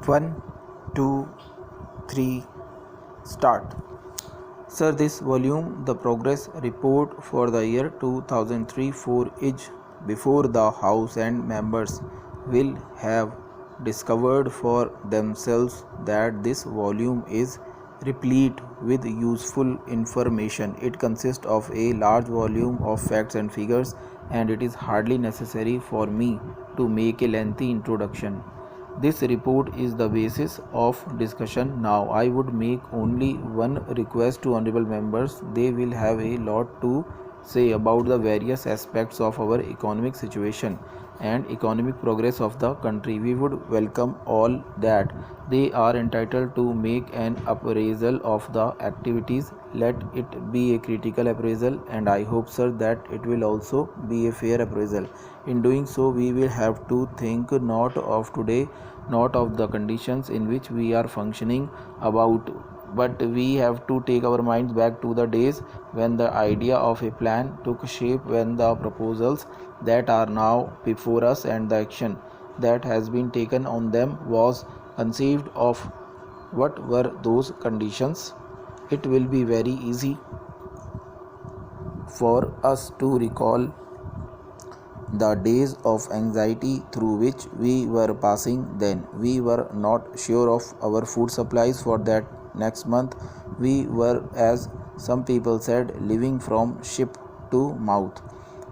One, two, three, start. Sir, this volume, the progress report for the year 2003-4 is before the House and members will have discovered for themselves that this volume is replete with useful information. It consists of a large volume of facts and figures, and it is hardly necessary for me to make a lengthy introduction. This report is the basis of discussion now. I would make only one request to honorable members. They will have a lot to say about the various aspects of our economic situation and economic progress of the country. We would welcome all that. They are entitled to make an appraisal of the activities. Let it be a critical appraisal, and I hope, sir, that it will also be a fair appraisal. In doing so, we will have to think not of today, not of the conditions in which we are functioning about, but we have to take our minds back to the days when the idea of a plan took shape, when the proposals that are now before us and the action that has been taken on them was conceived of. What were those conditions? It will be very easy for us to recall the days of anxiety through which we were passing then. We were not sure of our food supplies for that next month. We were, as some people said, living from ship to mouth.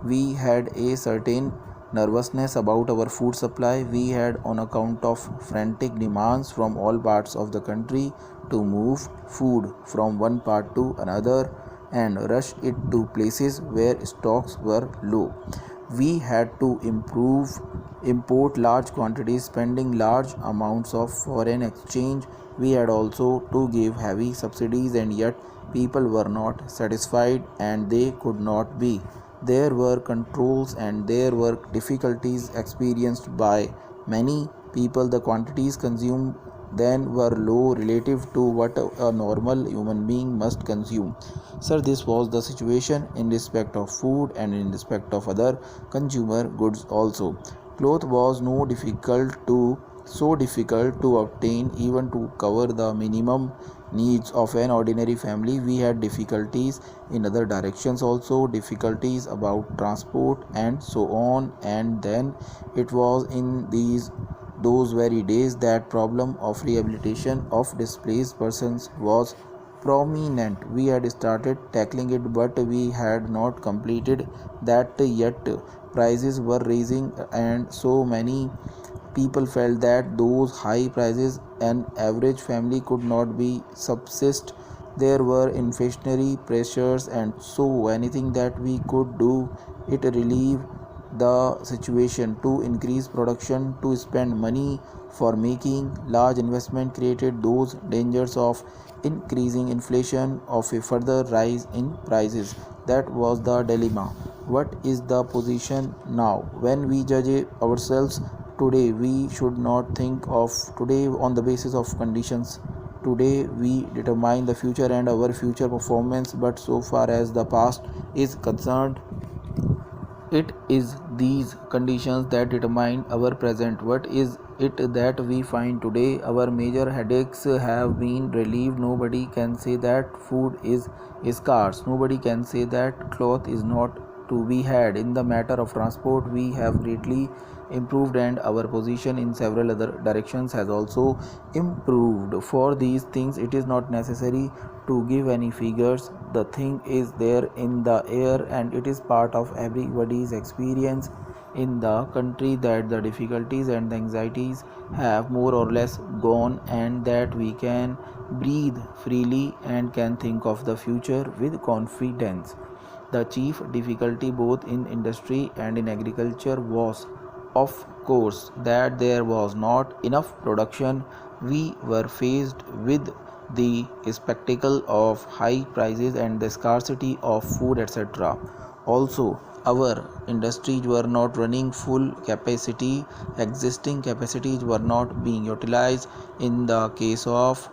We had a certain nervousness about our food supply. We had, on account of frantic demands from all parts of the country, to move food from one part to another and rush it to places where stocks were low. We had to import large quantities, spending large amounts of foreign exchange. We had also to give heavy subsidies, and yet people were not satisfied, and they could not be. There were controls and there were difficulties experienced by many people. The quantities consumed then were low relative to what a normal human being must consume. Sir, this was the situation in respect of food and in respect of other consumer goods also. Cloth was so difficult to obtain, even to cover the minimum needs of an ordinary family. We had difficulties in other directions also, difficulties about transport and so on. And then it was in those very days that problem of rehabilitation of displaced persons was prominent. We had started tackling it, but we had not completed that yet. Prices were rising, and so many people felt that those high prices an average family could not be subsist. There were inflationary pressures, and so anything that we could do it relieve the situation, to increase production, to spend money for making large investment, created those dangers of increasing inflation, of a further rise in prices. That was the dilemma. What is the position now? When we judge ourselves today, we should not think of today on the basis of conditions. Today we determine the future and our future performance, but so far as the past is concerned, it is these conditions that determine our present. What is it that we find today? Our major headaches have been relieved. Nobody can say that food is scarce. Nobody can say that cloth is not to be had. In the matter of transport, we have greatly improved, and our position in several other directions has also improved. For these things, it is not necessary to give any figures. The thing is there in the air, and it is part of everybody's experience in the country that the difficulties and the anxieties have more or less gone, and that we can breathe freely and can think of the future with confidence. The chief difficulty both in industry and in agriculture was, of course, that there was not enough production. We were faced with the spectacle of high prices and the scarcity of food, etc. Also, our industries were not running full capacity. Existing capacities were not being utilized. In the case of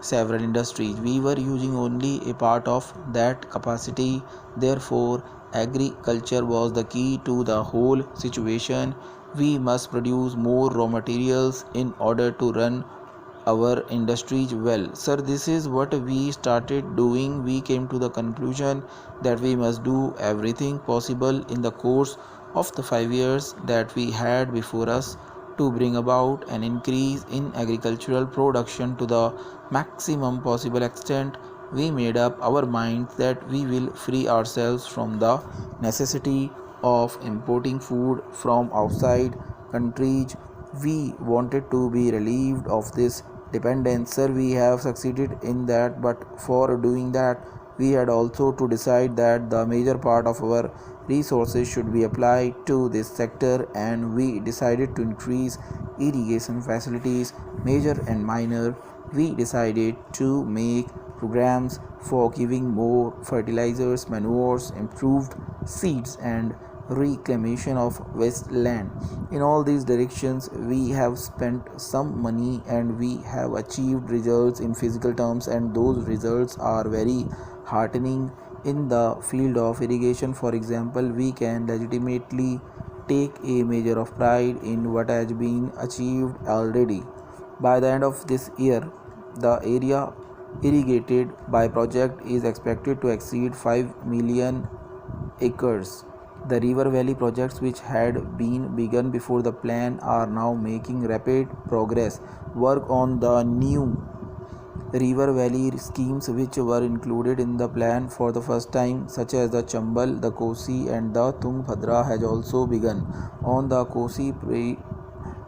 several industries, we were using only a part of that capacity. Therefore, agriculture was the key to the whole situation. We must produce more raw materials in order to run our industries well. Sir, this is what we started doing. We came to the conclusion that we must do everything possible in the course of the 5 years that we had before us to bring about an increase in agricultural production to the maximum possible extent. We made up our minds that we will free ourselves from the necessity of importing food from outside countries. We wanted to be relieved of this dependence. Sir, we have succeeded in that, but for doing that, we had also to decide that the major part of our resources should be applied to this sector, and we decided to increase irrigation facilities, major and minor. We decided to make programs for giving more fertilizers, manures, improved seeds, and reclamation of wasteland. In all these directions, we have spent some money and we have achieved results in physical terms, and those results are very heartening. In the field of irrigation, for example, we can legitimately take a measure of pride in what has been achieved already. By the end of this year, the area irrigated by project is expected to exceed 5 million acres. The River Valley projects, which had been begun before the plan, are now making rapid progress. Work on the new River Valley schemes, which were included in the plan for the first time, such as the Chambal, the Kosi, and the Tungabhadra, has also begun. On the Kosi,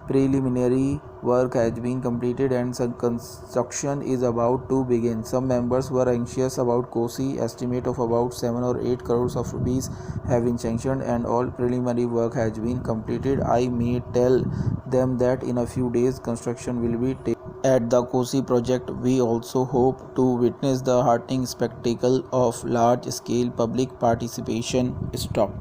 preliminary work has been completed and some construction is about to begin. Some members were anxious about Kosi. Estimate of about 7 or 8 crores of rupees have been sanctioned and all preliminary work has been completed. I may tell them that in a few days construction will be taken. At the Kosi project, we also hope to witness the heartening spectacle of large-scale public participation. Stop.